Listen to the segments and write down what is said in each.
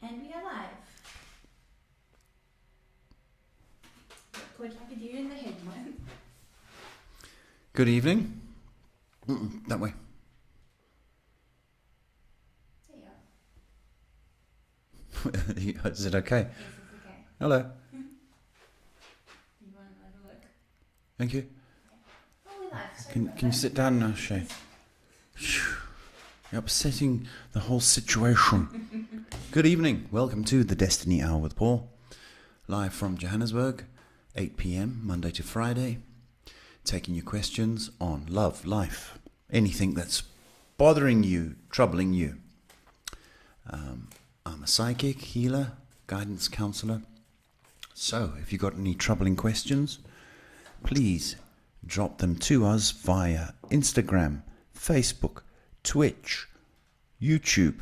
And we are live. Quite like a deer in the headline. Good evening. That way. There you are. Is it okay? Yes, it's okay. Hello. You want to have a look? Thank you. Oh, we're live. Sorry Can about you that. sit down now, Shay? Phew. You're upsetting the whole situation. Good evening. Welcome to the Destiny Hour with Paul. Live from Johannesburg, 8 p.m. Monday to Friday. Taking your questions on love, life, anything that's bothering you, troubling you. I'm a psychic, healer, guidance counselor. So if you've got any troubling questions, please drop them to us via Instagram, Facebook, Twitch, YouTube,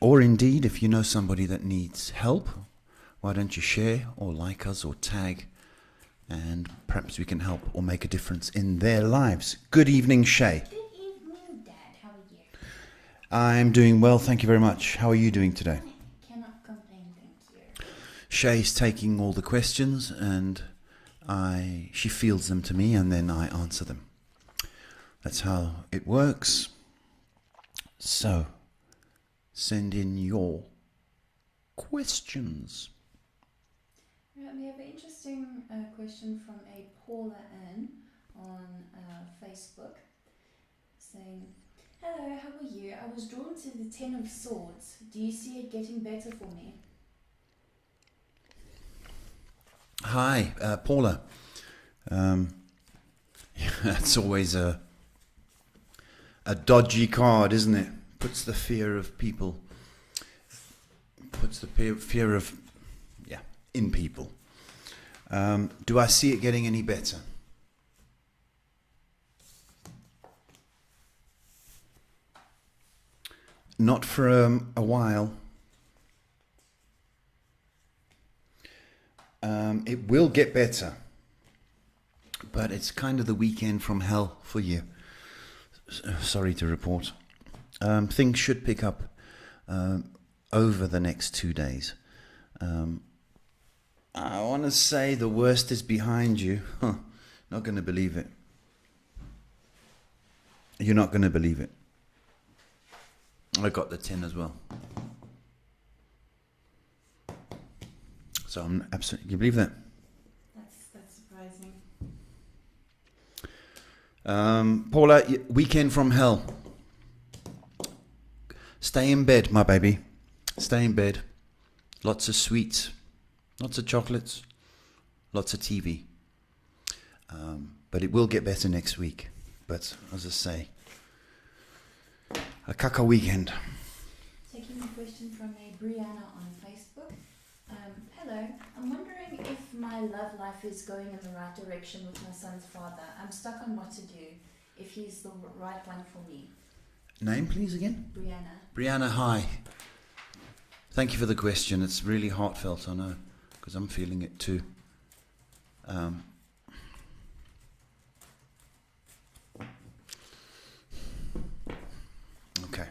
or indeed if you know somebody that needs help, why don't you share or like us or tag, and perhaps we can help or make a difference in their lives. Good evening, Shay. Good evening, Dad. How are you? I'm doing well, thank you very much. How are you doing today? Cannot complain, thank you. Shay's taking all the questions and she fields them to me and then I answer them. That's how it works. So, send in your questions. Right, we have an interesting question from a Paula Ann on Facebook saying, "Hello, how are you? I was drawn to the Ten of Swords. Do you see it getting better for me?" Hi, Paula. That's always a dodgy card, isn't it? Puts the fear of people, puts the fear of, in people. Do I see it getting any better? Not for a while. It will get better, but it's kind of the weekend from hell for you. Sorry to report. Things should pick up over the next 2 days. I want to say the worst is behind you. Not going to believe it. You're not going to believe it. I got the 10 as well. So I'm absolutely. You believe that? That's surprising. Paula, weekend from hell. Stay in bed, my baby. Stay in bed. Lots of sweets, lots of chocolates, lots of TV. But it will get better next week. But as I say, a caca weekend. Taking a question from a Brianna on Facebook. Hello, I'm wondering if my love life is going in the right direction with my son's father. I'm stuck on what to do, if he's the right one for me. Name, please, again? Brianna. Brianna, hi. Thank you for the question. It's really heartfelt, I know, because I'm feeling it too. Okay.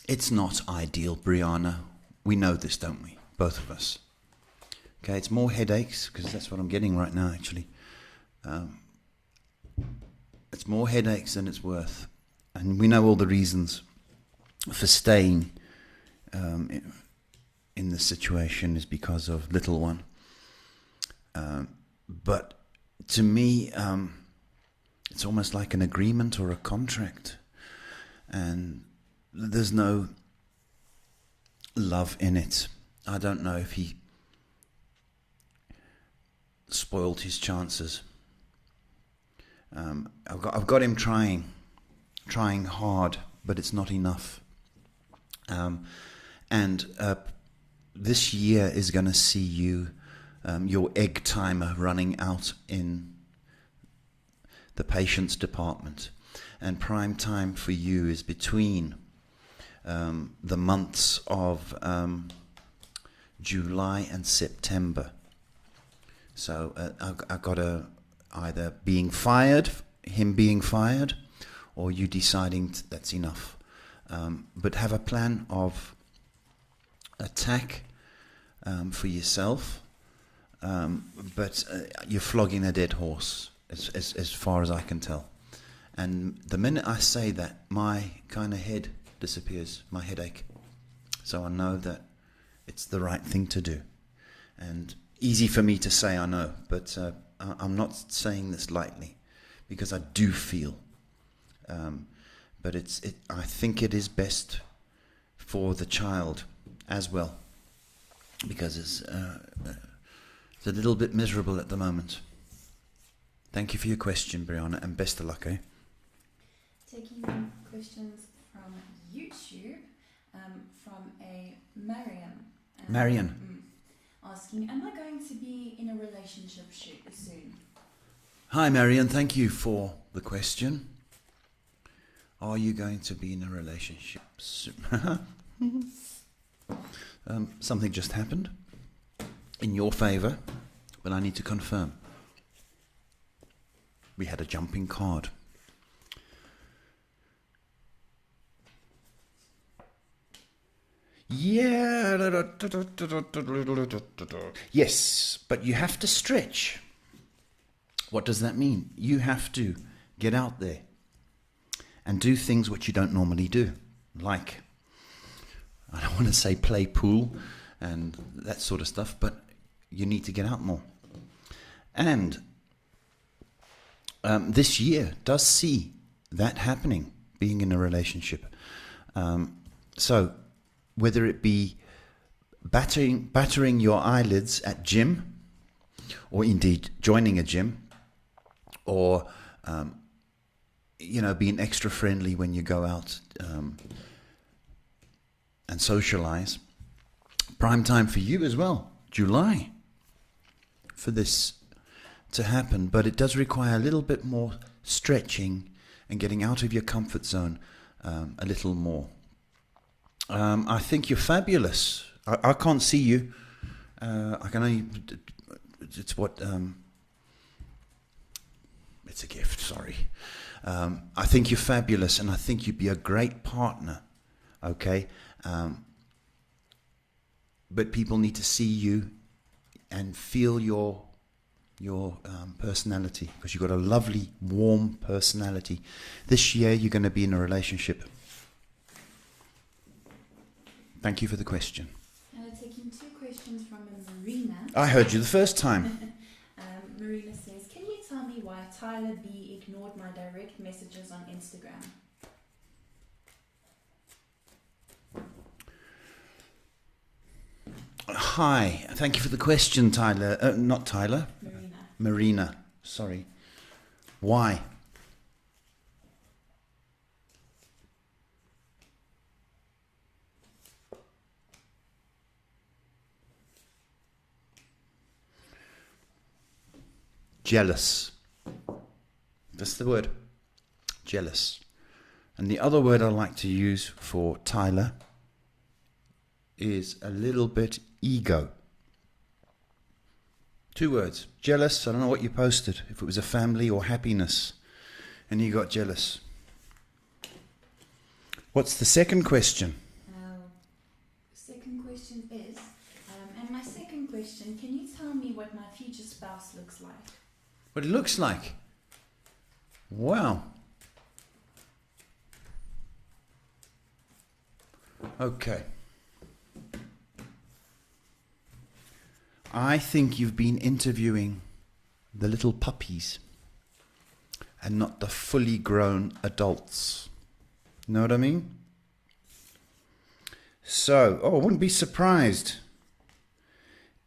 It's not ideal, Brianna. We know this, don't we? Both of us. Okay, it's more headaches, because that's what I'm getting right now, actually. It's more headaches than it's worth. And we know all the reasons for staying in this situation is because of little one. But to me, it's almost like an agreement or a contract. And there's no love in it. I don't know if he spoiled his chances. I've got him trying hard, but it's not enough. And this year is going to see you, your egg timer running out in the patient's department. And prime time for you is between the months of July and September. So I got either him being fired, or you deciding that's enough. But have a plan of attack for yourself. But you're flogging a dead horse, as far as I can tell. And the minute I say that, my kind of head disappears, my headache. So I know that it's the right thing to do. And easy for me to say, I know, but I'm not saying this lightly, because I do feel. But I think it is best for the child as well, because it's a little bit miserable at the moment. Thank you for your question, Brianna, and best of luck, eh? Taking questions from YouTube, from a Mariam. Marian. Asking, am I going to be in a relationship soon? Hi, Marian. Thank you for the question. Are you going to be in a relationship soon? Something just happened in your favour, but I need to confirm. We had a jumping card. Yeah. Yes, but you have to stretch. What does that mean? You have to get out there and do things which you don't normally do. Like, I don't want to say play pool and that sort of stuff, but you need to get out more. And this year does see that happening, being in a relationship. So whether it be battering your eyelids at gym, or indeed joining a gym, or being extra friendly when you go out and socialize. Prime time for you as well, July, for this to happen. But it does require a little bit more stretching and getting out of your comfort zone a little more. I think you're fabulous. I can't see you. I can only... It's what... it's a gift, sorry. I think you're fabulous, and I think you'd be a great partner, okay? But people need to see you and feel your personality, because you've got a lovely, warm personality. This year, you're going to be in a relationship. Thank you for the question. Taking two questions from Marina. I heard you the first time. Marina says, can you tell me why Tyler B ignored my direct messages on Instagram? Hi, thank you for the question, Tyler. Not Tyler. Marina, sorry. Why? Jealous. That's the word. Jealous. And the other word I like to use for Tyler is a little bit ego. Two words. Jealous. I don't know what you posted. If it was a family or happiness. And you got jealous. What's the second question? Second question is, and my second question, can you tell me what my future spouse looks like? What it looks like? Wow. Okay. I think you've been interviewing the little puppies and not the fully grown adults. Know what I mean? So, I wouldn't be surprised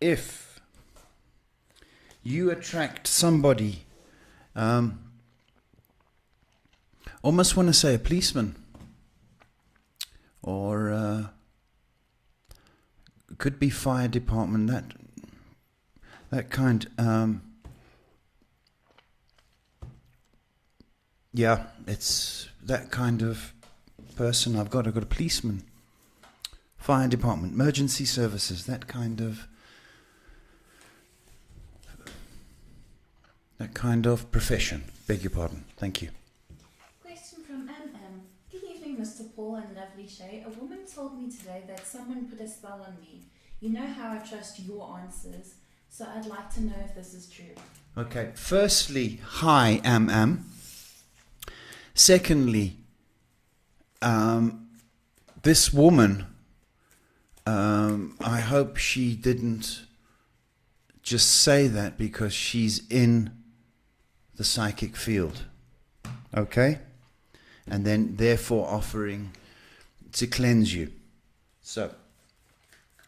if you attract somebody, almost want to say a policeman, or could be fire department. That kind. Yeah, it's that kind of person. I've got a policeman, fire department, emergency services. That kind of profession. Beg your pardon. Thank you. Question from MM. Good evening, Mr. Paul and lovely Shay. A woman told me today that someone put a spell on me. You know how I trust your answers, so I'd like to know if this is true. Okay. Firstly, hi, MM. Secondly, this woman, I hope she didn't just say that because she's in the psychic field, okay? And then therefore offering to cleanse you. So,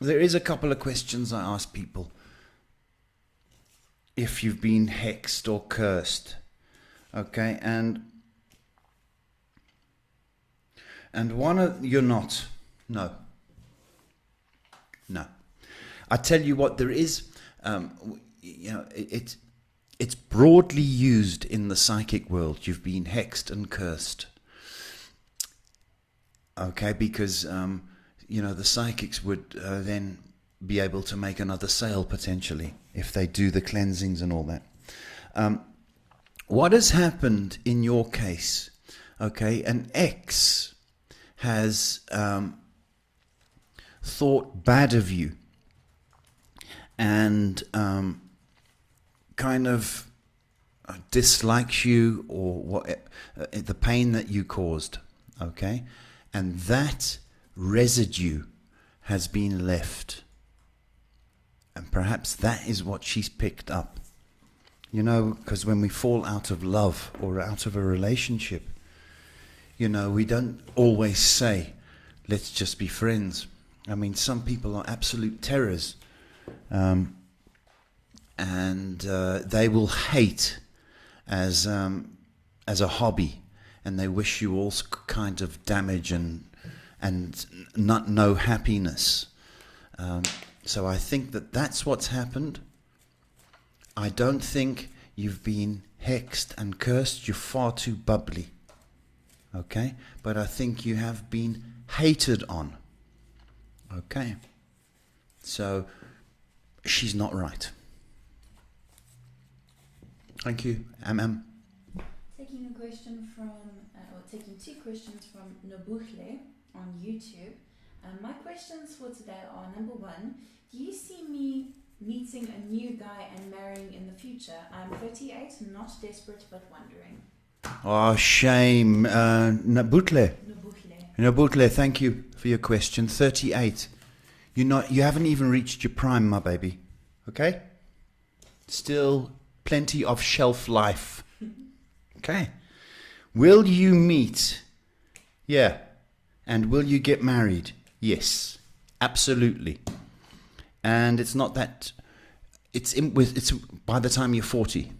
there is a couple of questions I ask people. If you've been hexed or cursed, okay? And one of you're not. No. I tell you what, there is, it's broadly used in the psychic world. You've been hexed and cursed. Okay, because the psychics would then be able to make another sale potentially if they do the cleansings and all that. What has happened in your case? Okay, an ex has thought bad of you and kind of dislikes you or what the pain that you caused, okay? And that residue has been left. And perhaps that is what she's picked up. Because when we fall out of love or out of a relationship, we don't always say, let's just be friends. I mean, some people are absolute terrors. And they will hate as a hobby. And they wish you all kinds of damage and no happiness. So I think that's what's happened. I don't think you've been hexed and cursed. You're far too bubbly. Okay? But I think you have been hated on. Okay? So, she's not right. Thank you, MM. Taking taking two questions from Nobuhle on YouTube. My questions for today are, number one, do you see me meeting a new guy and marrying in the future? I'm 38, not desperate, but wondering. Oh, shame. Nobuhle, thank you for your question. 38. You haven't even reached your prime, my baby. Okay? Still plenty of shelf life. Okay? Will you meet? Yeah. And will you get married? Yes. Absolutely. And it's not that... It's by the time you're 40.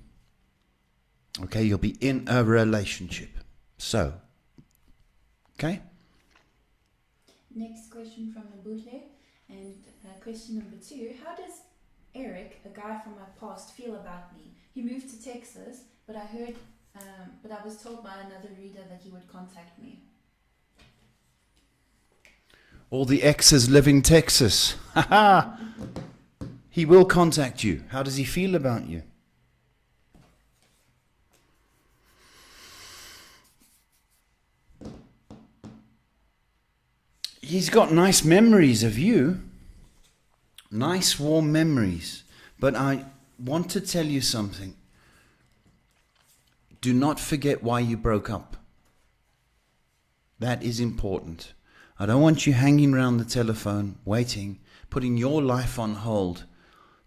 Okay, you'll be in a relationship. So, okay? Next question from Nobuhle. And question number two. How does Eric, a guy from my past, feel about me? He moved to Texas, but I was told by another reader that he would contact me. All the exes live in Texas. He will contact you. How does he feel about you? He's got nice memories of you. Nice, warm memories. But I want to tell you something. Do not forget why you broke up. That is important. I don't want you hanging around the telephone, waiting, putting your life on hold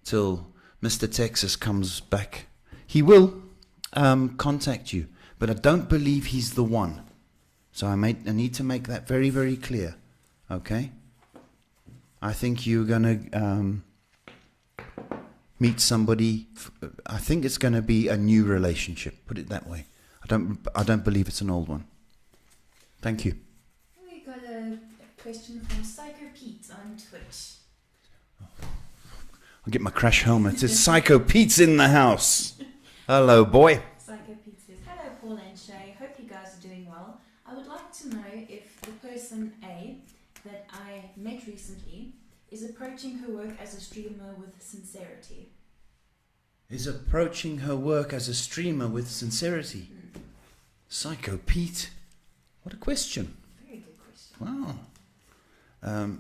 till Mr. Texas comes back. He will contact you, but I don't believe he's the one. So I need to make that very, very clear. Okay? I think you're going to meet somebody. I think it's going to be a new relationship. Put it that way. I don't believe it's an old one. Thank you. We got a question from Psycho Pete on Twitch. I'll get my crash helmet. It's Psycho Pete's in the house. Hello, boy. Psycho Pete says, hello Paul and Shay, hope you guys are doing well. I would like to know if the person A that I met recently is approaching her work as a streamer with sincerity. Is approaching her work as a streamer with sincerity. Psycho Pete. What a question. Very good question. Wow.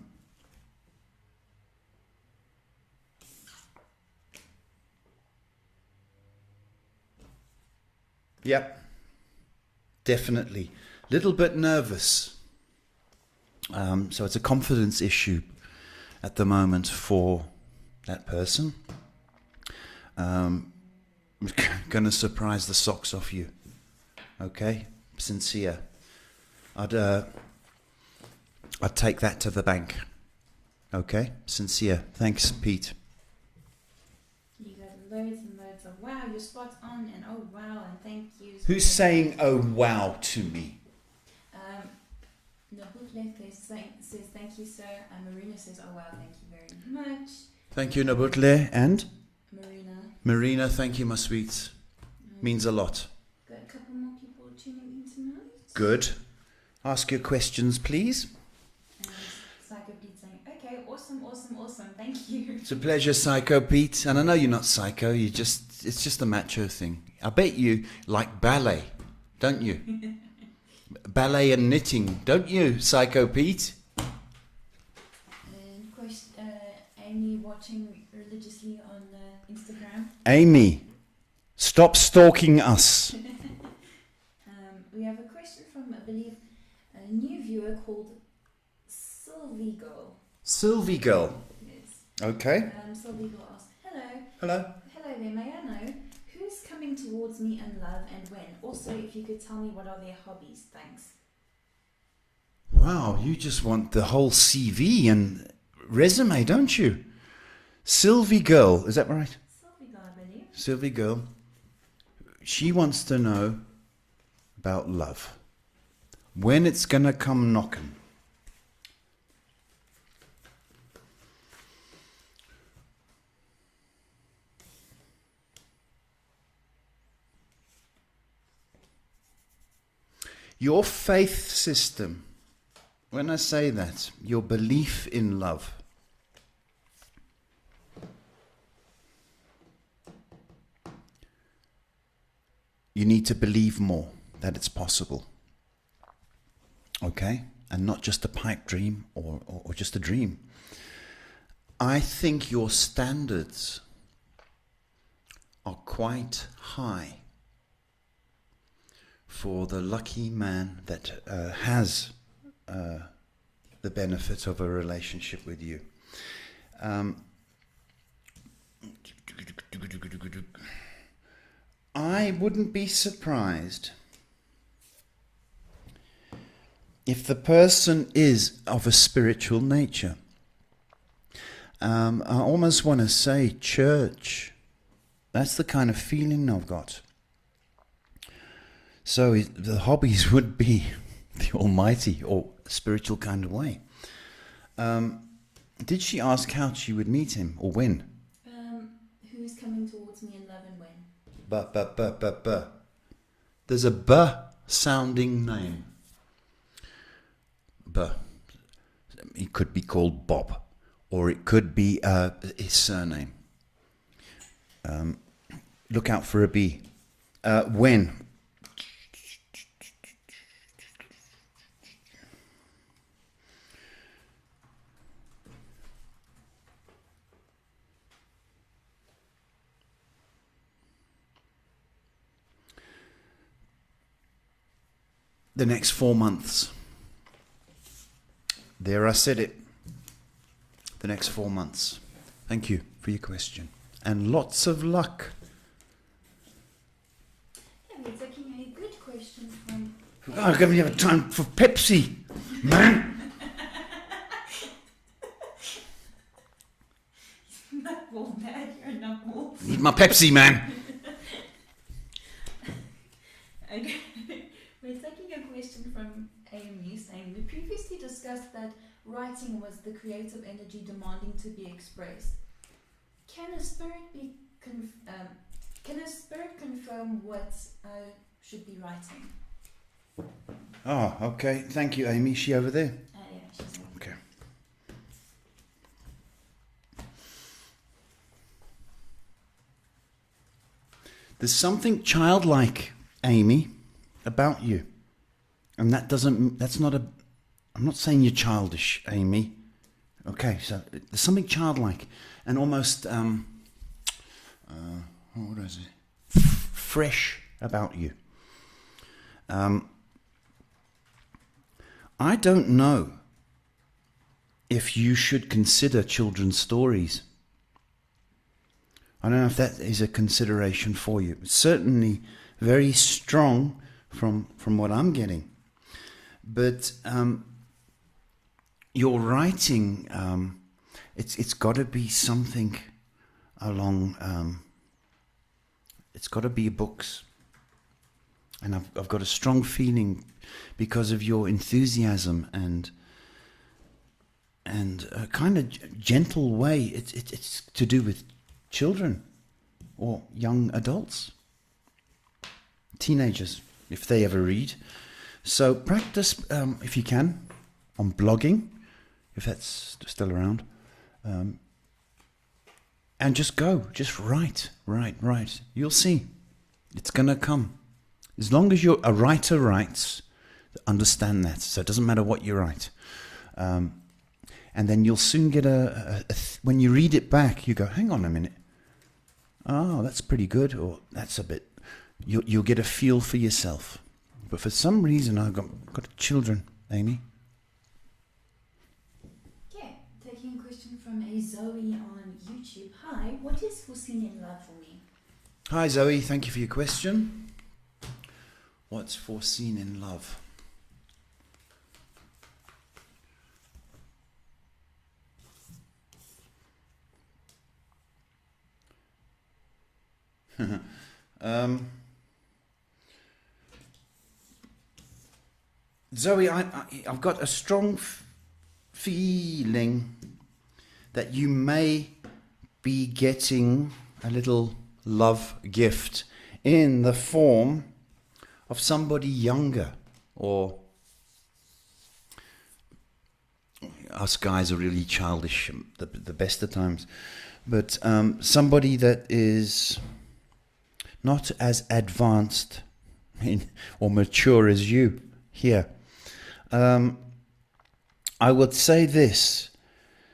Yep. Definitely. Little bit nervous. So it's a confidence issue at the moment for that person. Going to surprise the socks off you. Okay? Sincere. I'd take that to the bank. Okay? Sincere. Thanks, Pete. You got loads and loads of wow, you're spot on, and oh wow, and thank you. Who's saying oh wow to me? Nabutle says thank you, sir. Marina says oh wow, thank you very much. Thank you, Nabutle. And? Marina, thank you, my sweets. Means a lot. Got a couple more people tuning in tonight. Good. Ask your questions, please. And Psycho Pete saying, okay, awesome, thank you. It's a pleasure, Psycho Pete. And I know you're not psycho, it's just a macho thing. I bet you like ballet, don't you? Ballet and knitting, don't you, Psycho Pete? And Amy watching religiously on Instagram. Amy, stop stalking us. We have a question from, I believe, a new viewer called Sylvie Girl. Sylvie Girl. Yes. Okay. Sylvie Girl asks, hello. Hello. Hello there, may I know who's coming towards me in love and when? Also, if you could tell me what are their hobbies, thanks. Wow, you just want the whole CV and resume, don't you? Sylvie Girl, is that right? Sylvie Girl, I believe. Sylvie Girl. She wants to know about love. When it's going to come knocking. Your faith system, when I say that, your belief in love, you need to believe more that it's possible. Okay? And not just a pipe dream or just a dream. I think your standards are quite high for the lucky man that has the benefit of a relationship with you. I wouldn't be surprised if the person is of a spiritual nature. I almost want to say church. That's the kind of feeling I've got. So the hobbies would be the almighty or spiritual kind of way. Did she ask how she would meet him or when? Who's coming towards me in love and when? There's a B sounding name. B. He could be called Bob, or it could be his surname. Look out for a B. When? The next 4 months. There, I said it. The next 4 months. Thank you for your question. And lots of luck. Yeah, we're taking a good question from... Oh, I'm going to have time for Pepsi, man. Nutball, Dad, you're a nutball. Need my Pepsi, man. Okay. We're taking a question from AMU saying, we previously discussed that writing was the creative energy demanding to be expressed. Can a spirit confirm what I should be writing? Oh, okay. Thank you, Amy. Is she over there? Yeah, she's over there. Okay. There's something childlike, Amy, about you. And that's not I'm not saying you're childish, Amy. Okay, so there's something childlike and almost, what is it? Fresh about you. I don't know if you should consider children's stories. I don't know if that is a consideration for you. It's certainly very strong from what I'm getting. But your writing, it's got to be something along. It's got to be books. And I've got a strong feeling because of your enthusiasm and a kind of gentle way. It's to do with children or young adults, teenagers, if they ever read. So practice, if you can, on blogging, if that's still around, and just write. You'll see, it's going to come. As long as a writer writes, understand that. So it doesn't matter what you write. And then you'll soon get when you read it back, you go, hang on a minute. Oh, that's pretty good. Or that's a bit, you'll get a feel for yourself. But for some reason, I've got children, Amy. Okay, taking a question from a Zoe on YouTube. Hi, what is foreseen in love for me? Hi, Zoe. Thank you for your question. What's foreseen in love? Zoe, I've got a strong feeling that you may be getting a little love gift in the form of somebody younger, or us guys are really childish the best of times, but somebody that is not as advanced or mature as you here. I would say this,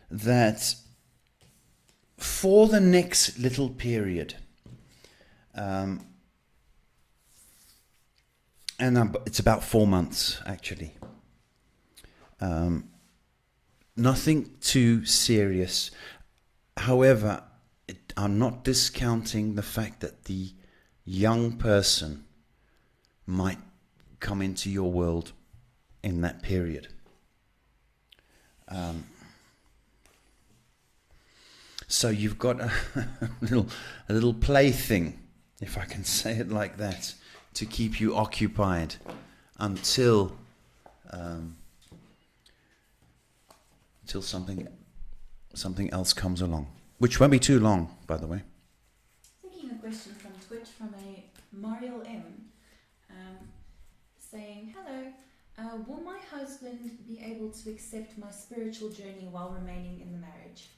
that for the next little period, and it's about 4 months actually, nothing too serious. However, I'm not discounting the fact that the young person might come into your world in that period. So you've got a little plaything, if I can say it like that, to keep you occupied until something else comes along, which won't be too long, by the way. Taking a question from Twitch from a Mariel M, saying, hello, will my husband be able to accept my spiritual journey while remaining in the marriage?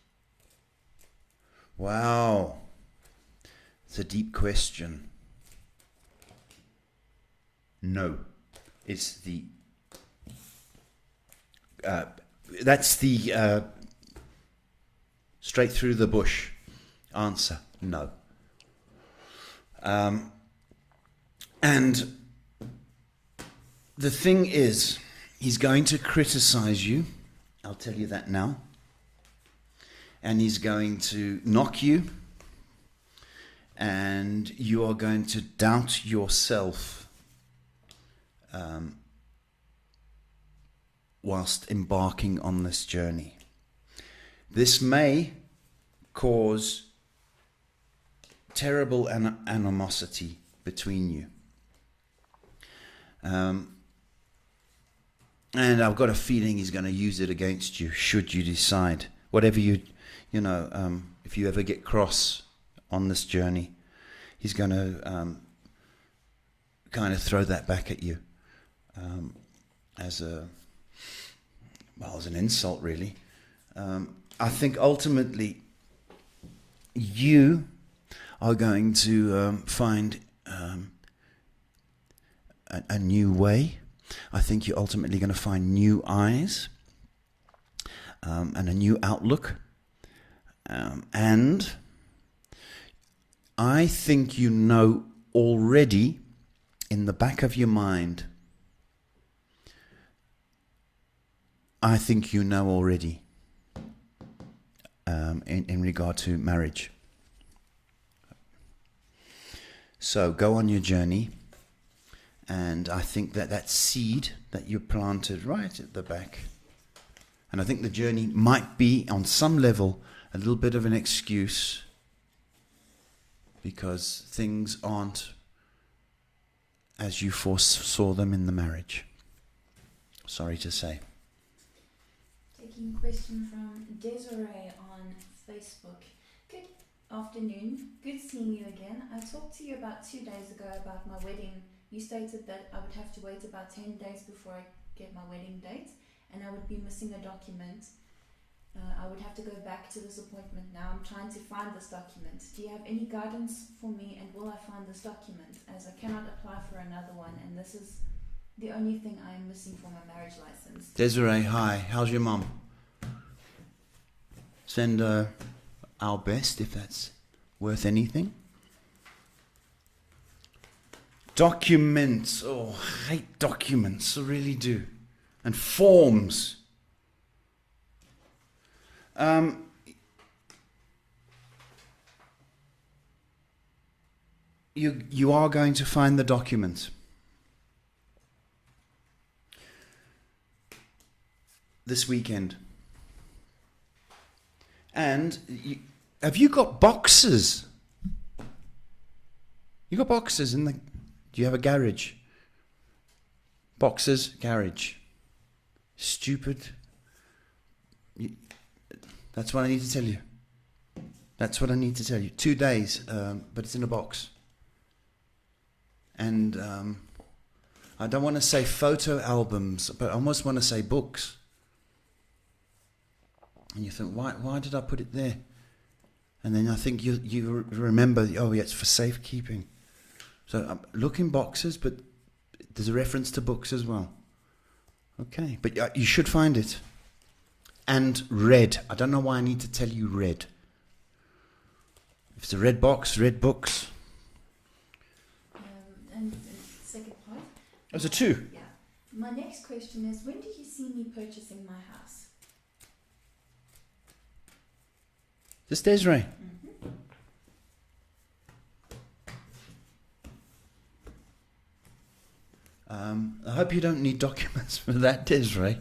Wow, it's a deep question. No, it's that's the straight through the bush answer. No. And the thing is, he's going to criticize you. I'll tell you that now. And he's going to knock you. And you are going to doubt yourself whilst embarking on this journey. This may cause terrible animosity between you. And I've got a feeling he's going to use it against you, should you decide. Whatever if you ever get cross on this journey, he's going to kind of throw that back at you as an insult, really. I think ultimately you are going to find a new way. I think you're ultimately going to find new eyes and a new outlook. And I think you know already in the back of your mind, I think you know already in regard to marriage. So go on your journey. And I think that seed that you planted right at the back, and I think the journey might be on some level a little bit of an excuse because things aren't as you foresaw them in the marriage. Sorry to say. Taking a question from Desiree on Facebook. Good afternoon. Good seeing you again. I talked to you about 2 days ago about my wedding. You stated that I would have to wait about 10 days before I get my wedding date, and I would be missing a document. I would have to go back to this appointment now. I'm trying to find this document. Do you have any guidance for me, and will I find this document, as I cannot apply for another one, and this is the only thing I am missing for my marriage license. Desiree, hi. How's your mum? Send our best if that's worth anything. Documents. Oh, I hate documents. I really do. And forms. You are going to find the document. This weekend. And have you got boxes? You got boxes in the... Do you have a garage? Boxes, garage. Stupid. That's what I need to tell you. That's what I need to tell you. 2 days, but it's in a box. And I don't want to say photo albums, but I almost want to say books. And you think, why did I put it there? And then I think you remember, oh yeah, it's for safekeeping. So look in boxes, but there's a reference to books as well. Okay, but you should find it. And red. I don't know why I need to tell you red. If it's a red box, red books. And the second part. Those are 2. Yeah. My next question is, when do you see me purchasing my house? This Desiree. I hope you don't need documents for that, Desiree.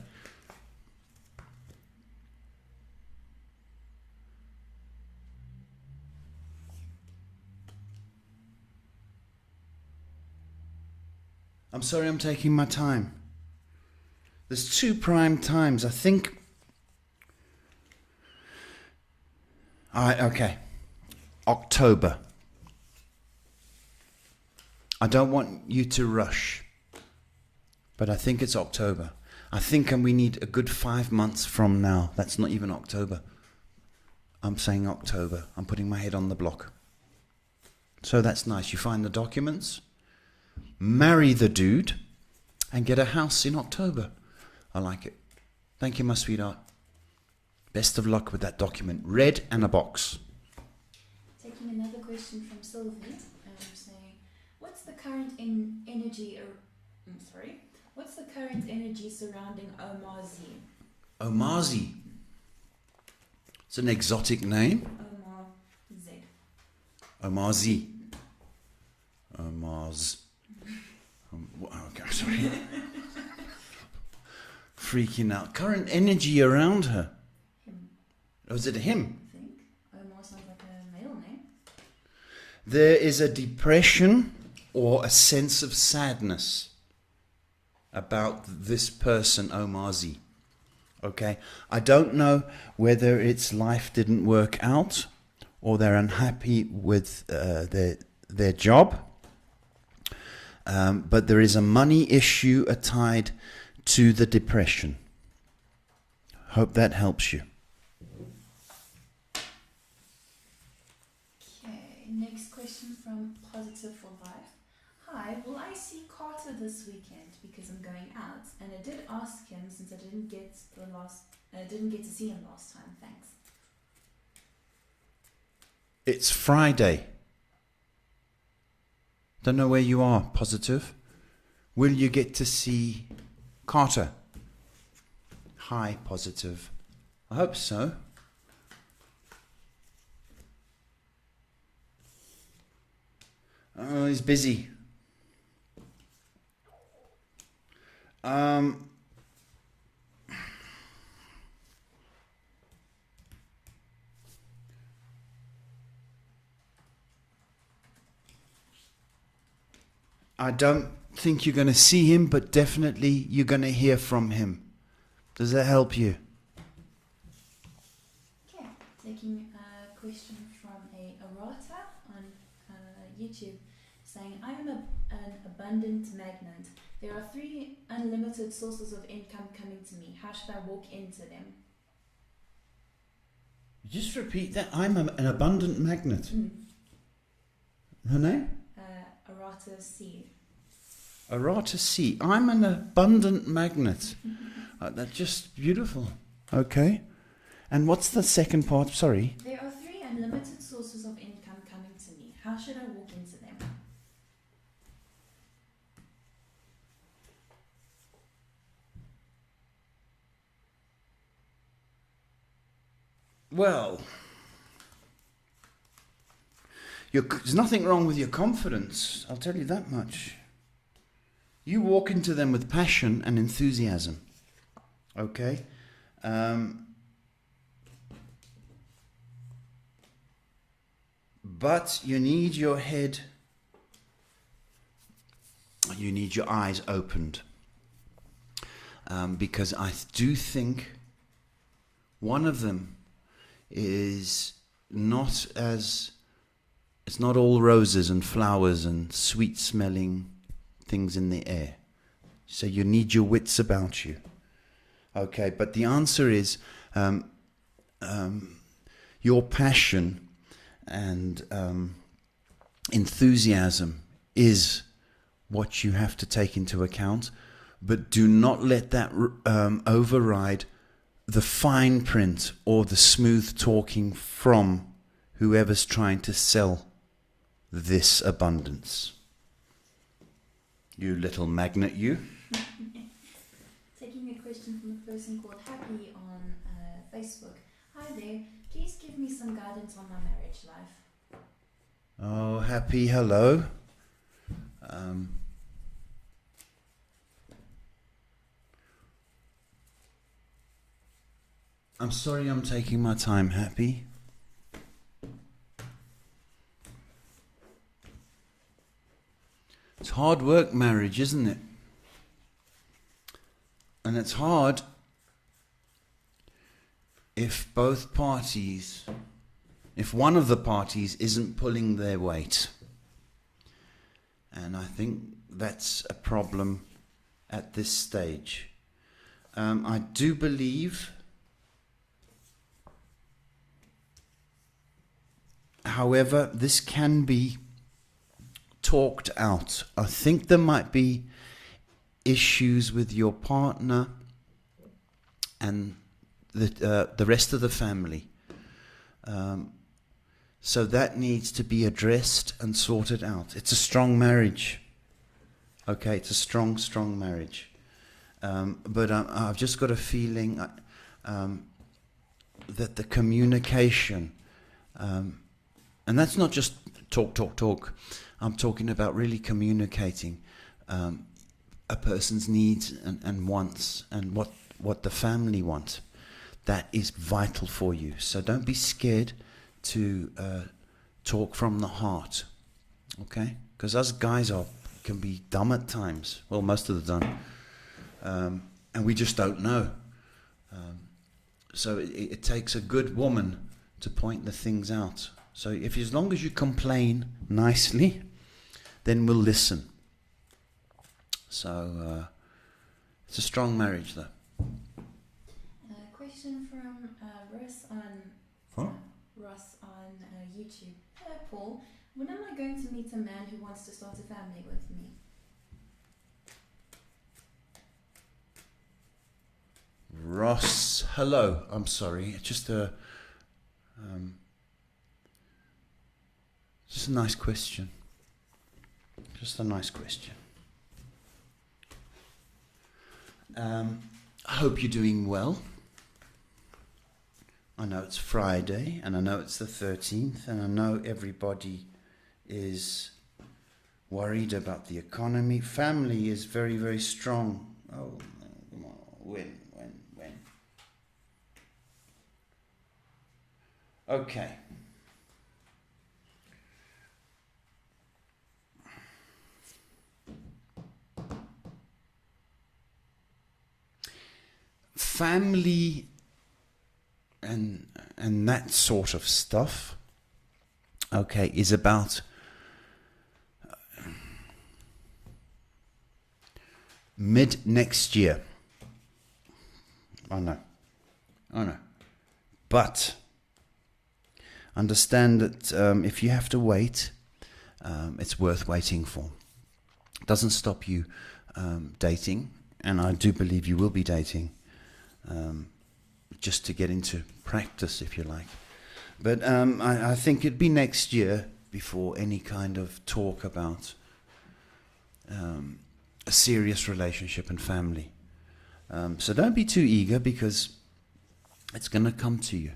I'm sorry I'm taking my time. There's 2 prime times. I think... okay. October. I don't want you to rush. But I think it's October. I think we need a good 5 months from now. That's not even October. I'm saying October. I'm putting my head on the block. So that's nice. You find the documents, marry the dude, and get a house in October. I like it. Thank you, my sweetheart. Best of luck with that document. Red and a box. Taking another question from Sylvie, saying, what's the current energy... What's the current energy surrounding Omarzi? Omarzi. It's an exotic name. Omarzi. Omarz. Okay, sorry. Freaking out. Current energy around her. Him. Oh, is it a him? I think. Omar sounds like a male name. There is a depression or a sense of sadness. about this person, Omazi. Okay, I don't know whether it's life didn't work out or they're unhappy with their job, but there is a money issue tied to the depression. Hope that helps you. Okay, next question from Positive for Life. Hi, will I see Carter this weekend because I'm going out? And I did ask him since I didn't get to see him last time. Thanks. It's Friday. Don't know where you are, Positive. Will you get to see Carter? Hi, Positive. I hope so. Oh, he's busy. I don't think you're going to see him, but definitely you're going to hear from him. Does that help you? Okay, taking a question from a Arata on YouTube saying, I am an abundant magnet. There are 3 unlimited sources of income coming to me. How should I walk into them? Just repeat that. I'm an abundant magnet. Her name? Arata C. Arata C. I'm an abundant magnet. That's just beautiful. Okay. And what's the second part? Sorry. There are 3 unlimited sources of income coming to me. How should I walk into them? Well, there's nothing wrong with your confidence. I'll tell you that much. You walk into them with passion and enthusiasm. Okay? But you need your head, you need your eyes opened. Because I do think one of them is not as, it's not all roses and flowers and sweet smelling things in the air. So you need your wits about you. Okay, but the answer is your passion and enthusiasm is what you have to take into account, but do not let that override the fine print or the smooth talking from whoever's trying to sell this abundance. You little magnet, you. Taking a question from a person called Happy on Facebook. Hi there, please give me some guidance on my marriage life. Oh, Happy, hello. I'm sorry I'm taking my time, Happy. It's hard work, marriage, isn't it? And it's hard if both parties, if one of the parties isn't pulling their weight. And I think that's a problem at this stage. I do believe, however, this can be talked out. I think there might be issues with your partner and the rest of the family. So that needs to be addressed and sorted out. It's a strong marriage. Okay, it's a strong, strong marriage. But I've just got a feeling that the communication, and that's not just talk. I'm talking about really communicating a person's needs and wants and what the family wants. That is vital for you. So don't be scared to talk from the heart, okay? Because us guys can be dumb at times. Well, most of the time. And we just don't know. So it takes a good woman to point the things out. So as long as you complain nicely, then we'll listen. So it's a strong marriage, though. Question from Russ on YouTube. Hello, Paul. When am I going to meet a man who wants to start a family with me? Ross, hello. I'm sorry. Just a nice question. Just a nice question. I hope you're doing well. I know it's Friday, and I know it's the 13th, and I know everybody is worried about the economy. Family is very, very strong. Oh, come on. When? Okay. Family and that sort of stuff, okay, is about mid next year. I know. But understand that if you have to wait, it's worth waiting for. It doesn't stop you dating, and I do believe you will be dating, just to get into practice, if you like. But I think it'd be next year before any kind of talk about a serious relationship and family. So don't be too eager, because it's going to come to you.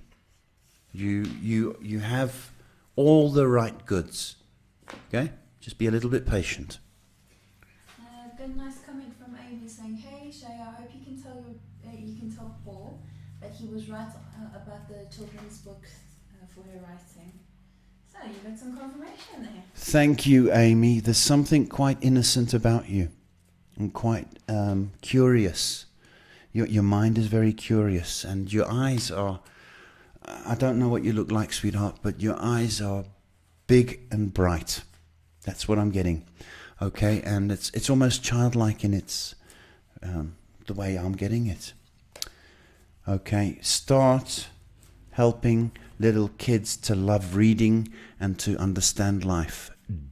You have all the right goods. Okay? Just be a little bit patient. Got a nice comment from Amy saying, "Hey Shay, I hope you can tell Paul that he was right about the children's books for her writing." So you got some confirmation there. Thank you, Amy. There's something quite innocent about you, and quite curious. Your mind is very curious, and your eyes are, I don't know what you look like, sweetheart, but your eyes are big and bright. That's what I'm getting. Okay, and it's almost childlike in its the way I'm getting it. Okay, start helping little kids to love reading and to understand life.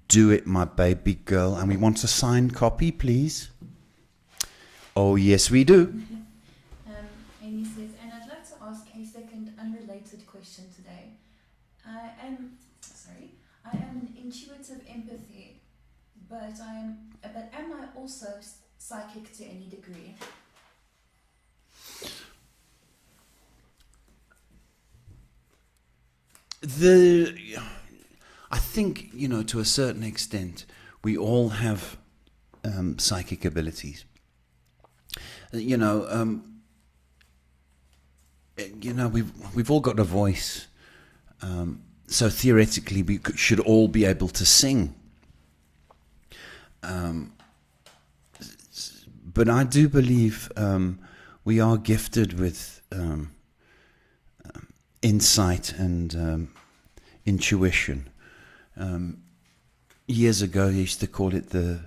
Do it, my baby girl. And we want a signed copy, please. Oh, yes, we do. Amy says, and I'd like to ask a second unrelated question today. I am an intuitive empathy, but am I also psychic to any degree? I think, to a certain extent, we all have psychic abilities. We've all got a voice. So theoretically, we should all be able to sing. But I do believe we are gifted with insight and intuition. Years ago, they used to call it the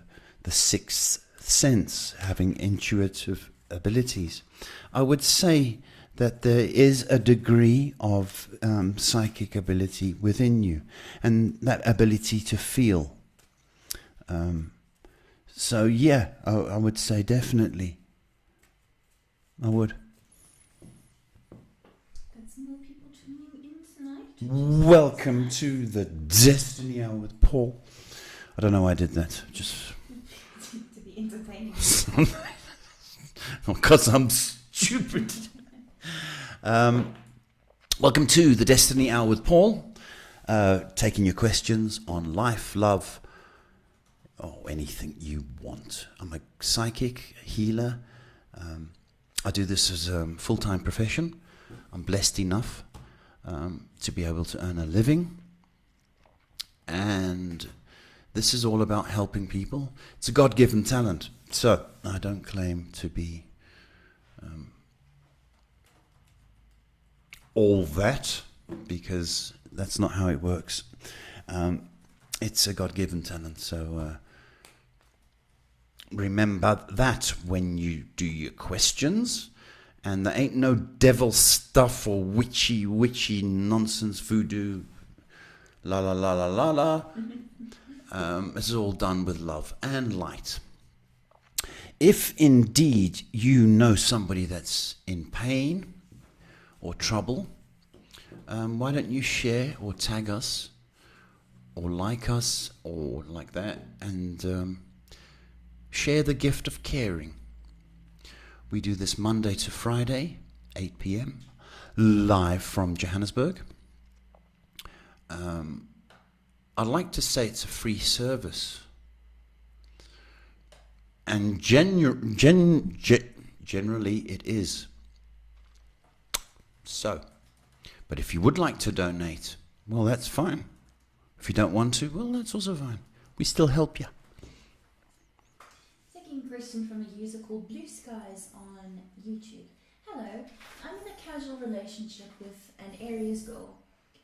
sixth sense, having intuitive abilities. I would say that there is a degree of psychic ability within you, and that ability to feel. So yeah, I would say definitely. I would. Got some more people tuning in tonight. Welcome to the Destiny Hour with Paul. I don't know why I did that. Just to be entertaining. Because I'm stupid. Welcome to the Destiny Hour with Paul. Taking your questions on life, love, or anything you want. I'm a psychic healer. I do this as a full-time profession. I'm blessed enough to be able to earn a living. And this is all about helping people. It's a God-given talent. So, I don't claim to be all that, because that's not how it works. It's a God-given talent, so remember that when you do your questions. And there ain't no devil stuff or witchy nonsense, voodoo, la la la la la la. This is all done with love and light. If indeed you know somebody that's in pain or trouble, why don't you share or tag us or like us or like that, and share the gift of caring. We do this Monday to Friday, 8 p.m, live from Johannesburg. I'd like to say it's a free service. And generally it is. So, but if you would like to donate, well, that's fine. If you don't want to, well, that's also fine. We still help you. Second question from a user called Blue Skies on YouTube. Hello, I'm in a casual relationship with an Aries girl.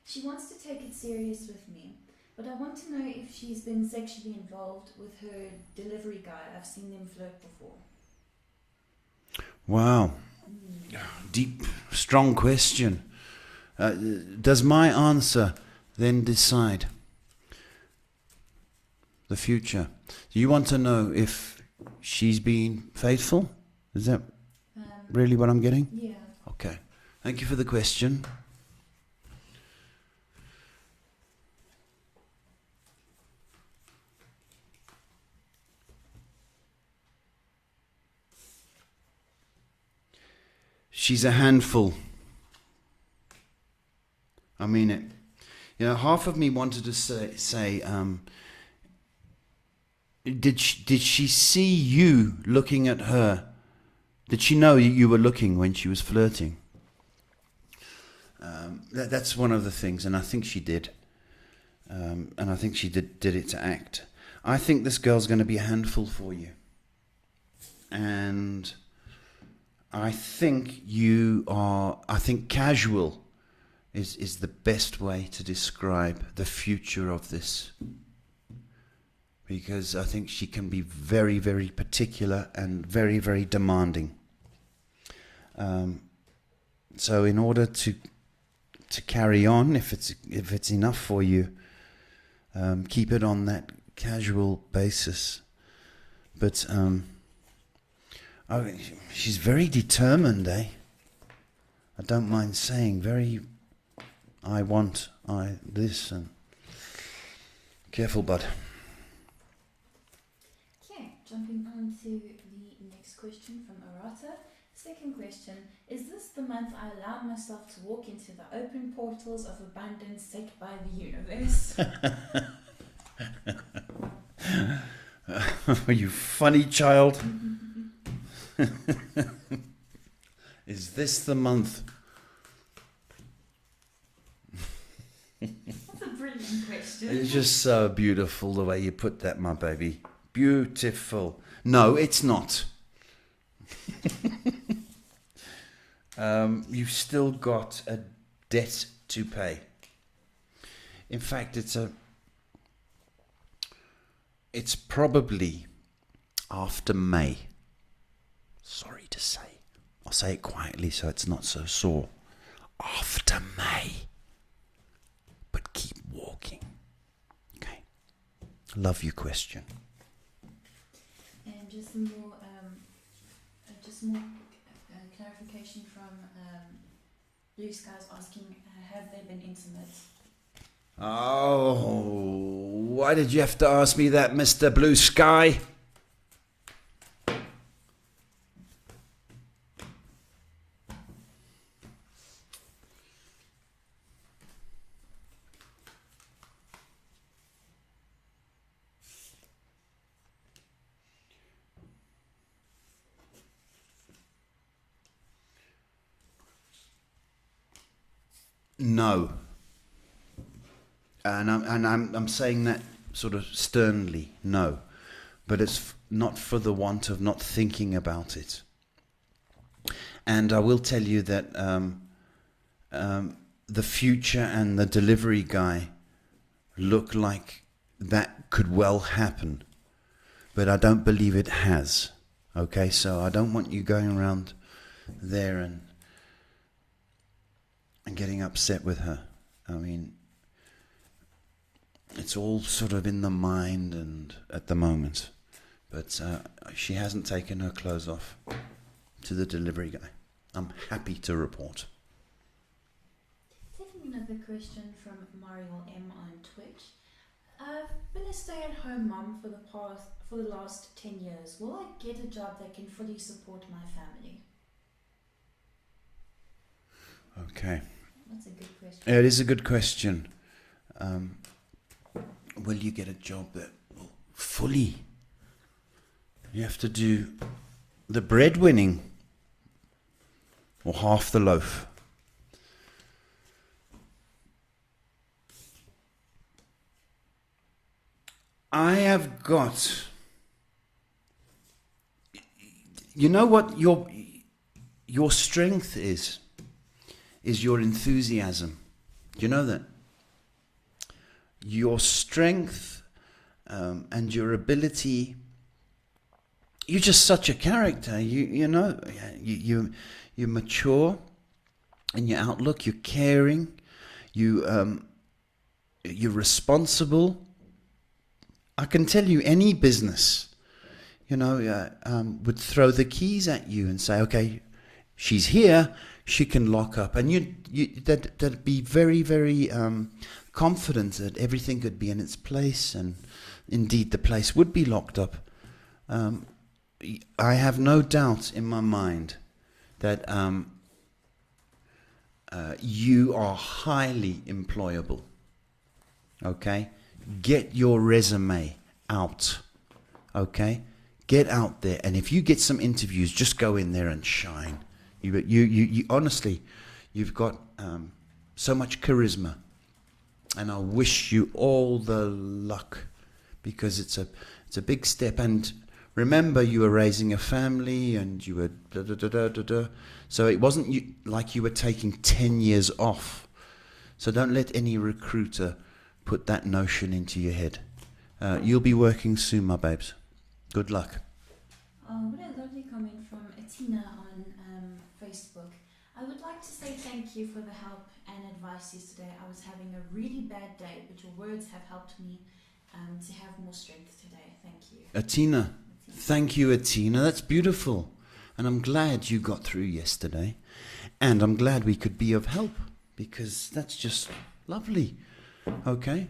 She wants to take it serious with me, but I want to know if she's been sexually involved with her delivery guy. I've seen them flirt before. Wow. Deep, strong question. Does my answer then decide the future? Do you want to know if she's been faithful? Is that really what I'm getting? Yeah. Okay. Thank you for the question. She's a handful. I mean it. You know, half of me wanted to say did she see you looking at her? Did she know you were looking when she was flirting? That's one of the things, and I think she did. And I think she did it to act. I think this girl's going to be a handful for you. And I think casual is the best way to describe the future of this. Because I think she can be very, very particular and very, very demanding. So in order to carry on, if it's enough for you, keep it on that casual basis. But she's very determined, eh? I don't mind saying, very, this, and careful, bud. Okay, jumping on to the next question from Arata. Second question, is this the month I allowed myself to walk into the open portals of abundance set by the universe? You funny child. Is this the month? That's a brilliant question. It's just so beautiful the way you put that, my baby. Beautiful. No, it's not. You've still got a debt to pay. In fact, it's probably after May. Sorry to say. I'll say it quietly so it's not so sore. After May. But keep walking. Okay. Love your question. And just more clarification from Blue Skies asking, have they been intimate? Oh, why did you have to ask me that, Mr. Blue Sky? No. And I'm saying that sort of sternly, no. but it's not for the want of not thinking about it. And I will tell you that the future and the delivery guy look like that could well happen, but I don't believe it has. Okay, so I don't want you going around there and getting upset with her. I mean, it's all sort of in the mind and at the moment, but she hasn't taken her clothes off to the delivery guy. I'm happy to report. Taking another question from Mariel M on Twitch. I've been a stay-at-home mom for the last 10 years. Will I get a job that can fully support my family? Okay. That's a good question. It is a good question. Will you get a job that will fully? You have to do the breadwinning or half the loaf. I have got, you know what your strength is your enthusiasm. Do you know that? Your strength and your ability. You're just such a character. You you're mature in your outlook. You're caring. You're responsible. I can tell you, any business, would throw the keys at you and say, "Okay, she's here. She can lock up," and that'd be very, very confident that everything could be in its place, and indeed the place would be locked up. I have no doubt in my mind that you are highly employable. Okay? Get your resume out. Okay? Get out there, and if you get some interviews, just go in there and shine. You honestly, you've got so much charisma, and I wish you all the luck, because it's a big step. And remember, you were raising a family, and you were so it wasn't like you were taking 10 years off. So don't let any recruiter put that notion into your head. You'll be working soon, my babes. Good luck. What a lovely comment from Atina on Facebook. I would like to say thank you for the help and advice yesterday. I was having a really bad day, but your words have helped me to have more strength today. Thank you. Atina. Thank you, Atina. That's beautiful. And I'm glad you got through yesterday. And I'm glad we could be of help, because that's just lovely. Okay?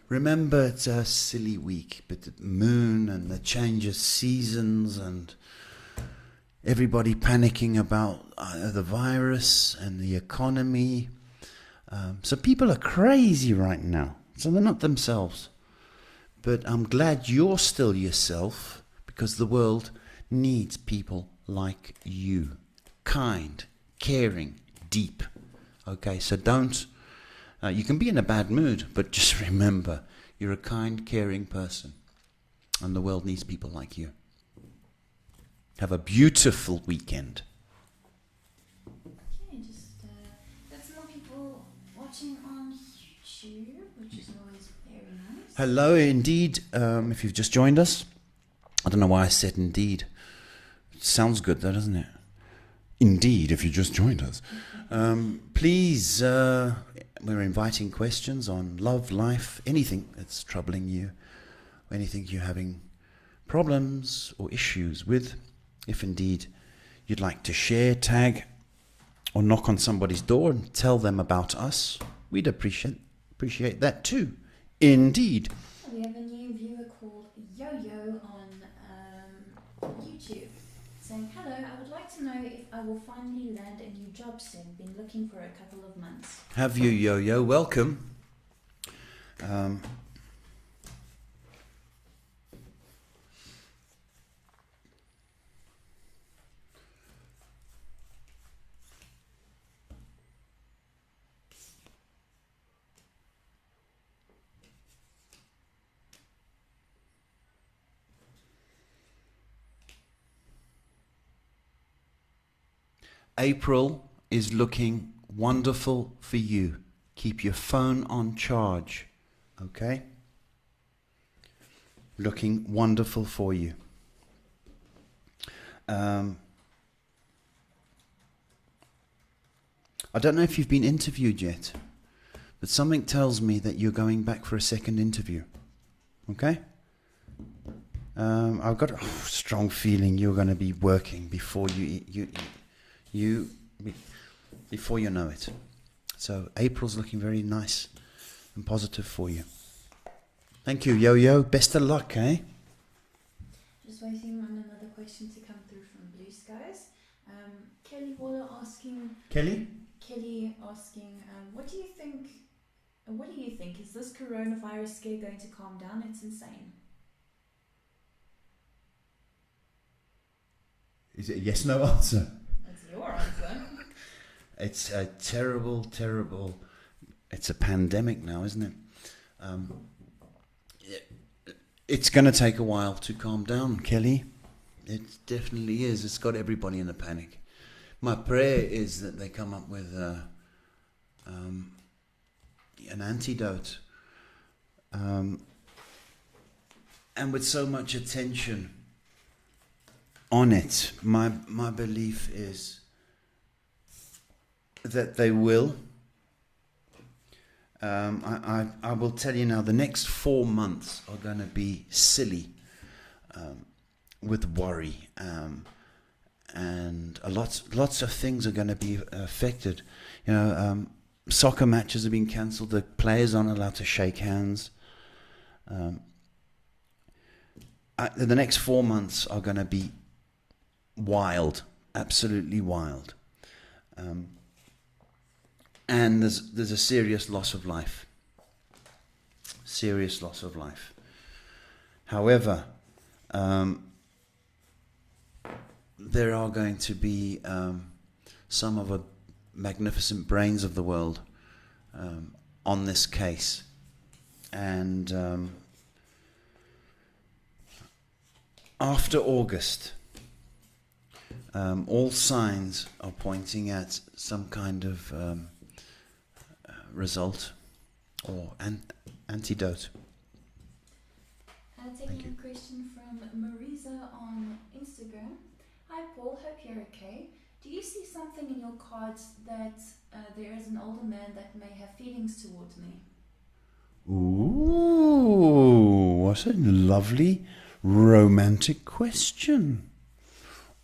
Remember, it's a silly week, but the moon and the change of seasons and everybody panicking about the virus and the economy. So people are crazy right now. So they're not themselves. But I'm glad you're still yourself, because the world needs people like you. Kind, caring, deep. Okay, so don't... you can be in a bad mood, but just remember, you're a kind, caring person, and the world needs people like you. Have a beautiful weekend. Okay, that's more people watching on YouTube, which is always very nice. Hello, indeed. If you've just joined us, I don't know why I said indeed. It sounds good, though, doesn't it? Indeed, if you just joined us. Please, we're inviting questions on love, life, anything that's troubling you, anything you're having problems or issues with. If indeed you'd like to share, tag, or knock on somebody's door and tell them about us, we'd appreciate that too. Indeed. We have a new viewer called Yo-Yo on YouTube saying, "Hello, I would like to know if I will finally land a new job soon. Been looking for a couple of months." Have you, Yo-Yo? Welcome. April is looking wonderful for you. Keep your phone on charge, okay? Looking wonderful for you. I don't know if you've been interviewed yet, but something tells me that you're going back for a second interview, okay? I've got a strong feeling you're going to be working before before you know it. So April's looking very nice and positive for you. Thank you, Yo-Yo. Best of luck, eh? Just waiting on another question to come through from Blue Skies. Kelly Waller asking. Kelly asking, what do you think? What do you think? Is this coronavirus scare going to calm down? It's insane. Is it a yes/no answer? That's your answer. It's a terrible, terrible. It's a pandemic now, isn't it? It's going to take a while to calm down, Kelly. It definitely is. It's got everybody in a panic. My prayer is that they come up with an antidote. And with so much attention on it, my belief is that they will. I will tell you now, the next 4 months are going to be silly with worry, and lots of things are going to be affected. You know, soccer matches have been cancelled. The players aren't allowed to shake hands. The next 4 months are going to be wild, absolutely wild. And there's a serious loss of life. Serious loss of life. However, there are going to be some of the magnificent brains of the world on this case. And after August, all signs are pointing at some kind of result or antidote. Taking a question from Marisa on Instagram. Hi Paul, hope you're okay. Do you see something in your cards that there is an older man that may have feelings towards me? Ooh, what a lovely romantic question.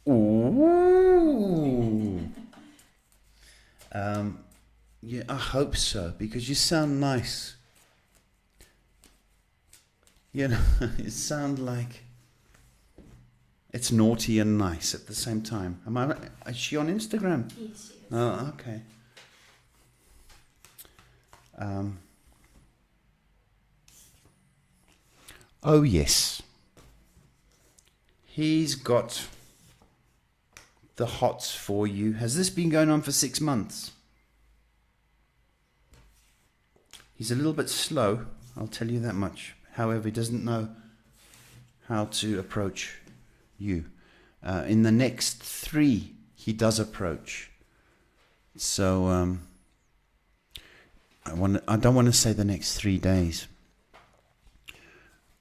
Ooh. Yeah, I hope so, because you sound nice. You know, it sounds like it's naughty and nice at the same time. Is she on Instagram? Yes, she is. Oh, okay. Oh, yes. He's got the hots for you. Has this been going on for 6 months? He's a little bit slow, I'll tell you that much. However, he doesn't know how to approach you. In the next 3, he does approach. So I don't want to say the next 3 days,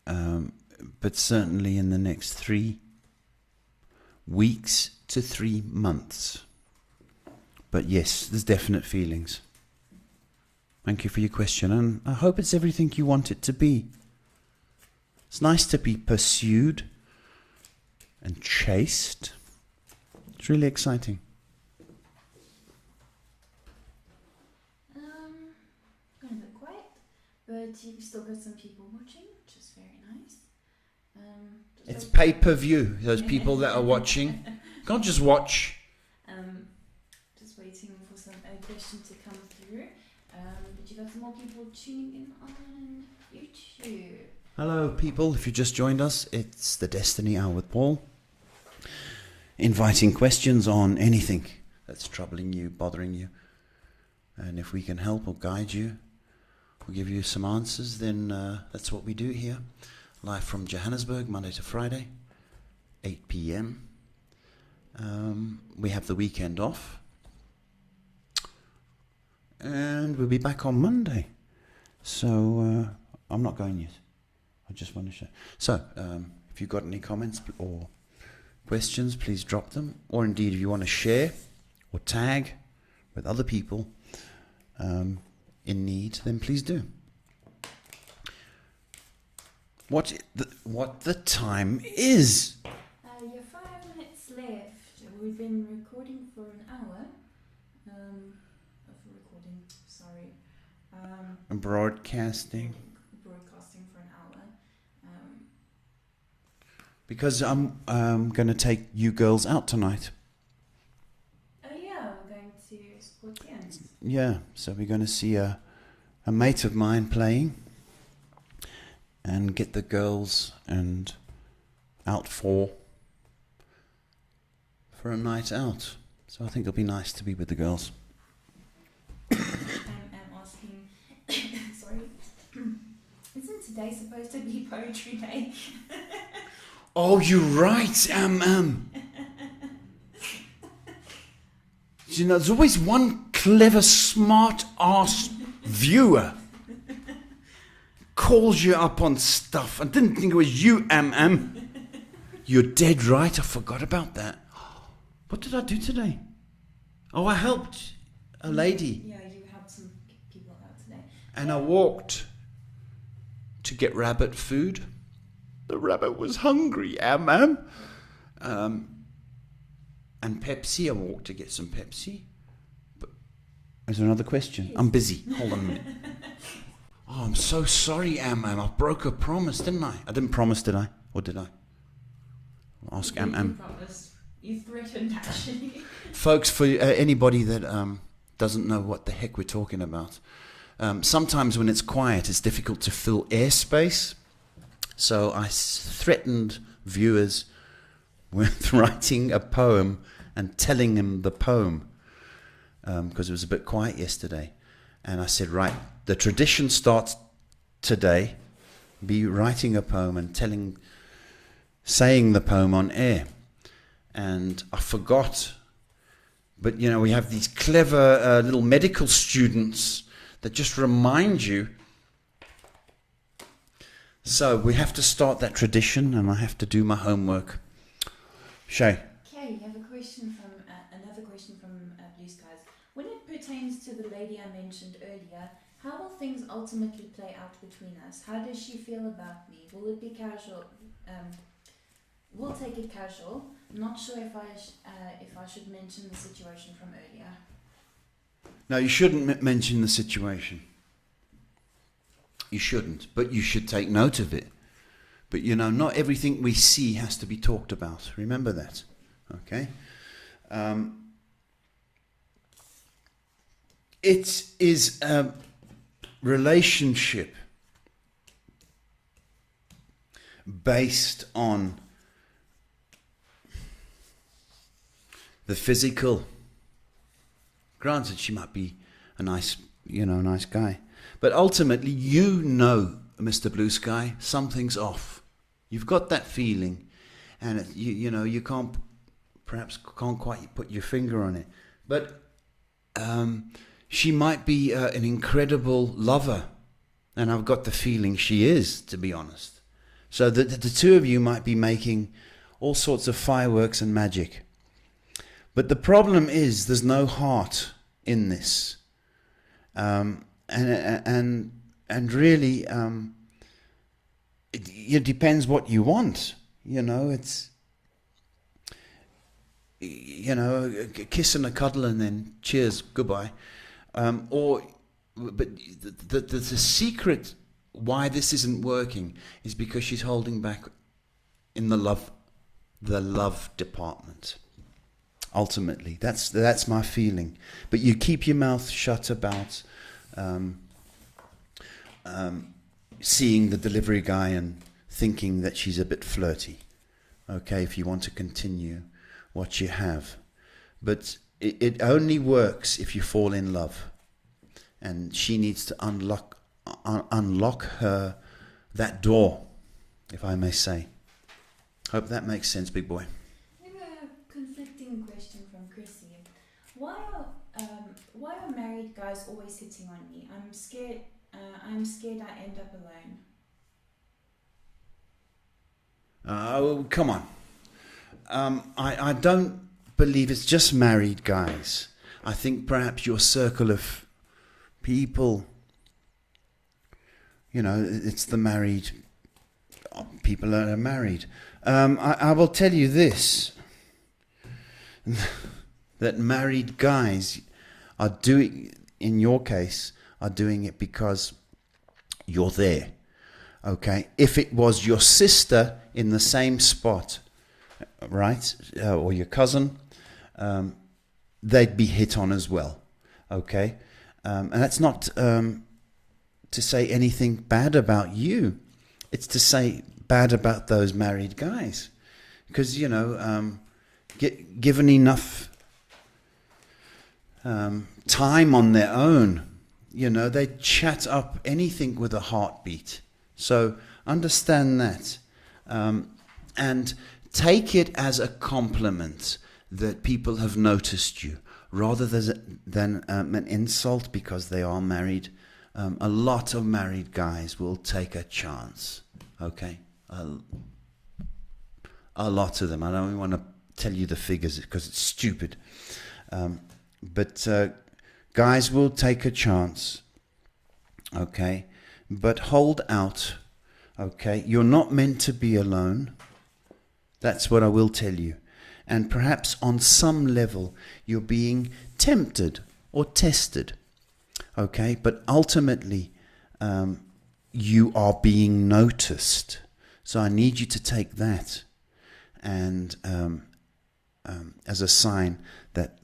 but certainly in the next 3 weeks to 3 months. But yes, there's definite feelings. Thank you for your question, and I hope it's everything you want it to be. It's nice to be pursued and chased. It's really exciting. Going a bit quiet, but you've still got some people watching, which is very nice. It's pay-per-view, those people that are watching. Can't just watch. Just waiting for some question to come through. But you got some more people tuning in on YouTube. Hello, people. If you just joined us, it's the Destiny Hour with Paul. Inviting questions on anything that's troubling you, bothering you. And if we can help or guide you or give you some answers, then that's what we do here. Live from Johannesburg, Monday to Friday, 8 p.m. We have the weekend off, And we'll be back on Monday. So I'm not going yet. I just want to share. So if you've got any comments or questions, please drop them. Or indeed, if you want to share or tag with other people in need, then please do. What the time is? You're 5 minutes left. We've been recording for an hour. And broadcasting. Broadcasting for an hour. Because I'm going to take you girls out tonight. Oh yeah, we're going to Sportians. Yeah, so we're going to see a mate of mine playing and get the girls and out for a night out. So I think it'll be nice to be with the girls. I'm asking, sorry, isn't today supposed to be Poetry Day? Oh, you're right, You know, there's always one clever, smart ass viewer calls you up on stuff. I didn't think it was you, You're dead right. I forgot about that. What did I do today? Oh, I helped a lady. Yeah, you helped some people out today. And I walked to get rabbit food. The rabbit was hungry, And Pepsi, I walked to get some Pepsi. But is there another question? I'm busy. Hold on a minute. Oh, I'm so sorry, I broke a promise, didn't I? I didn't promise, did I? Or did I? I'll ask You promised. You threatened, actually. Folks, for anybody that doesn't know what the heck we're talking about, sometimes when it's quiet, it's difficult to fill airspace. So I threatened viewers with writing a poem and telling them the poem because it was a bit quiet yesterday. And I said, right, the tradition starts today. Be writing a poem and saying the poem on air. And I forgot. But, you know, we have these clever little medical students that just remind you. So we have to start that tradition, and I have to do my homework. Shay. Okay, you have a question from another question from Blue Skies. When it pertains to the lady I mentioned earlier, how will things ultimately play out between us? How does she feel about me? Will it be casual? We'll take it casual. I'm not sure if I should mention the situation from earlier. No, you shouldn't mention the situation. You shouldn't, but you should take note of it. But, you know, not everything we see has to be talked about. Remember that, okay? It is a relationship based on the physical. Granted, she might be a nice guy. But ultimately, you know, Mr. Blue Sky, something's off. You've got that feeling. And, you can't quite put your finger on it. But she might be an incredible lover. And I've got the feeling she is, to be honest. So the two of you might be making all sorts of fireworks and magic. But the problem is there's no heart in this. And really, it depends what you want. It's, a kiss and a cuddle and then cheers, goodbye. But the secret why this isn't working is because she's holding back in the love department. Ultimately, that's my feeling. But you keep your mouth shut about seeing the delivery guy and thinking that she's a bit flirty. Okay, if you want to continue what you have. But it only works if you fall in love. And she needs to unlock that door, if I may say. Hope that makes sense, big boy. I have a conflicting question from Chrissy. Why are married married guys always hitting on me. I'm scared I end up alone. Oh, come on. I don't believe it's just married guys. I think perhaps your circle of people, it's the married people that are married. I will tell you this, that married guys are doing, in your case, are doing it because you're there. Okay? If it was your sister in the same spot, right, or your cousin, they'd be hit on as well. Okay? And that's not to say anything bad about you. It's to say bad about those married guys. Because, given enough time on their own, they chat up anything with a heartbeat. So understand that. And take it as a compliment that people have noticed you, rather than an insult because they are married. A lot of married guys will take a chance. Okay? A lot of them. I don't want to tell you the figures because it's stupid. But guys will take a chance. Okay? But hold out. Okay? You're not meant to be alone. That's what I will tell you. And perhaps on some level you're being tempted or tested. Okay? But ultimately you are being noticed. So I need you to take that and as a sign that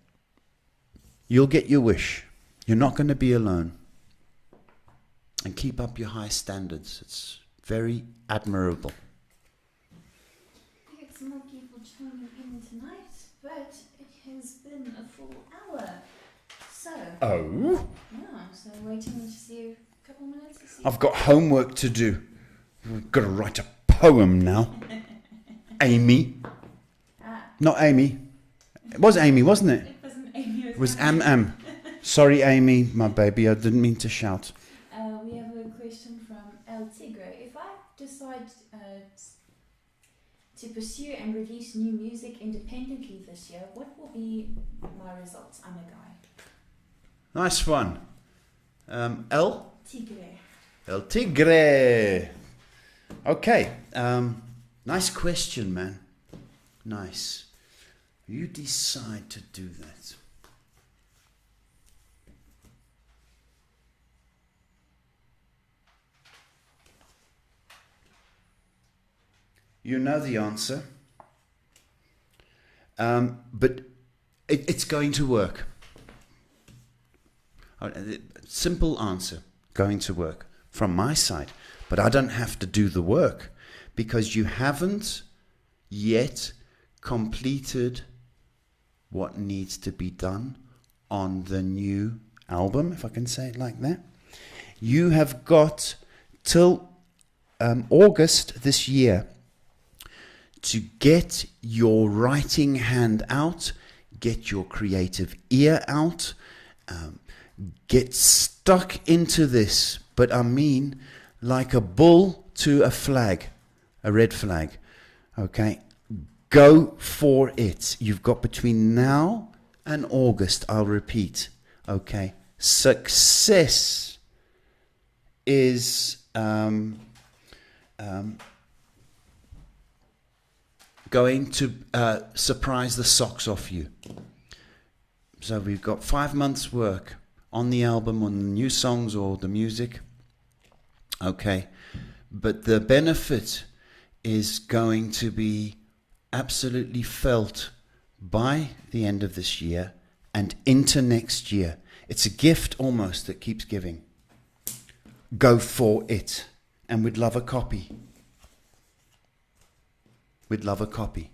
you'll get your wish. You're not going to be alone. And keep up your high standards. It's very admirable. We had some more people joining in tonight, but it has been a full hour. So. Oh? Yeah, so waiting to see you a couple of minutes. I've got homework to do. I've got to write a poem now. Amy. Not Amy. It was Amy, wasn't it? It wasn't Amy. It was Am. Sorry, Amy, my baby. I didn't mean to shout. We have a question from El Tigre. If I decide to pursue and release new music independently this year, what will be my results? I'm a guy. Nice one. El Tigre. Tigre. Okay. Nice question, man. Nice. You decide to do that. You know the answer. But it's going to work. Simple answer. Going to work. From my side. But I don't have to do the work. Because you haven't yet completed what needs to be done on the new album, if I can say it like that. You have got till August this year to get your writing hand out, get your creative ear out, get stuck into this, but I mean like a bull to a flag, a red flag, okay? Go for it. You've got between now and August, I'll repeat, okay? Success is going to surprise the socks off you. So we've got 5 months work on the album, on the new songs or the music. Okay. But the benefit is going to be absolutely felt by the end of this year and into next year. It's a gift almost that keeps giving. Go for it. And we'd love a copy. We'd love a copy.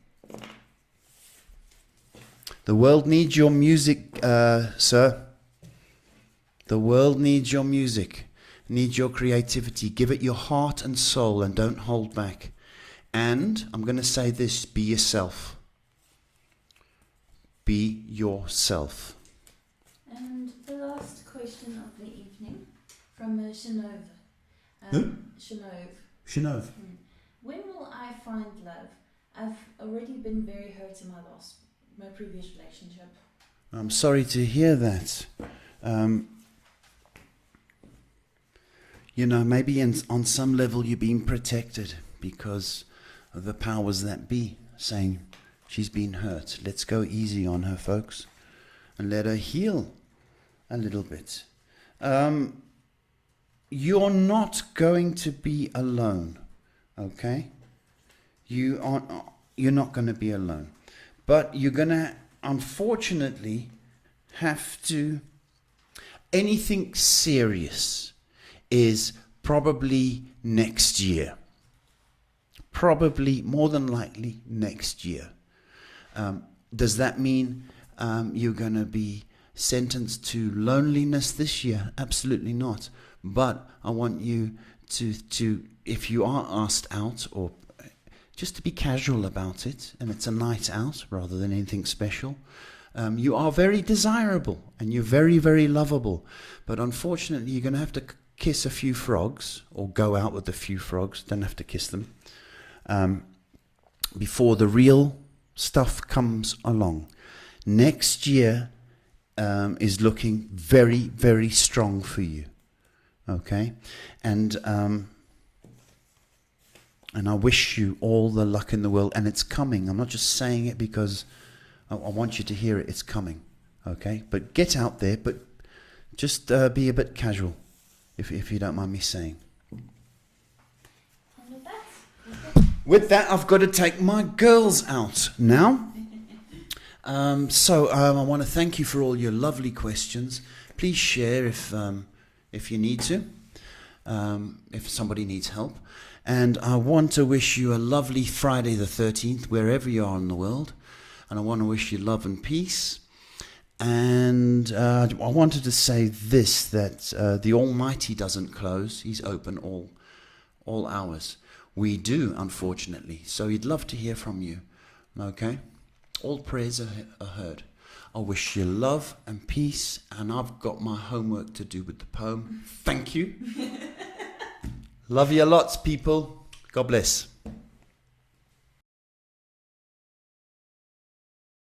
The world needs your music, sir. The world needs your music, needs your creativity. Give it your heart and soul and don't hold back. And I'm going to say this, be yourself. Be yourself. And the last question question of the evening from Shanove. Who? Shanove. When will I find love? I've already been very hurt in my previous relationship. I'm sorry to hear that. Maybe on some level you're being protected because of the powers that be saying she's been hurt. Let's go easy on her, folks, and let her heal a little bit. You're not going to be alone, okay? You're not going to be alone. But you're going to, unfortunately, have to... Anything serious is probably next year. Probably, more than likely, next year. Does that mean you're going to be sentenced to loneliness this year? Absolutely not. But I want you to if you are asked out, or just to be casual about it, and it's a night out rather than anything special. You are very desirable and you're very, very lovable. But unfortunately, you're going to have to kiss a few frogs, or go out with a few frogs. Don't have to kiss them. Before the real stuff comes along. Next year is looking very, very strong for you. Okay? And I wish you all the luck in the world. And it's coming. I'm not just saying it because I want you to hear it. It's coming. Okay? But get out there, but just be a bit casual, if you don't mind me saying. With that, I've got to take my girls out now. So I want to thank you for all your lovely questions. Please share if you need to, if somebody needs help. And I want to wish you a lovely Friday the 13th, wherever you are in the world. And I want to wish you love and peace. And I wanted to say this, that the Almighty doesn't close. He's open all hours. We do, unfortunately. So he'd love to hear from you. Okay? All prayers are heard. I wish you love and peace, and I've got my homework to do with the poem. Thank you. Love you lots, people. God bless.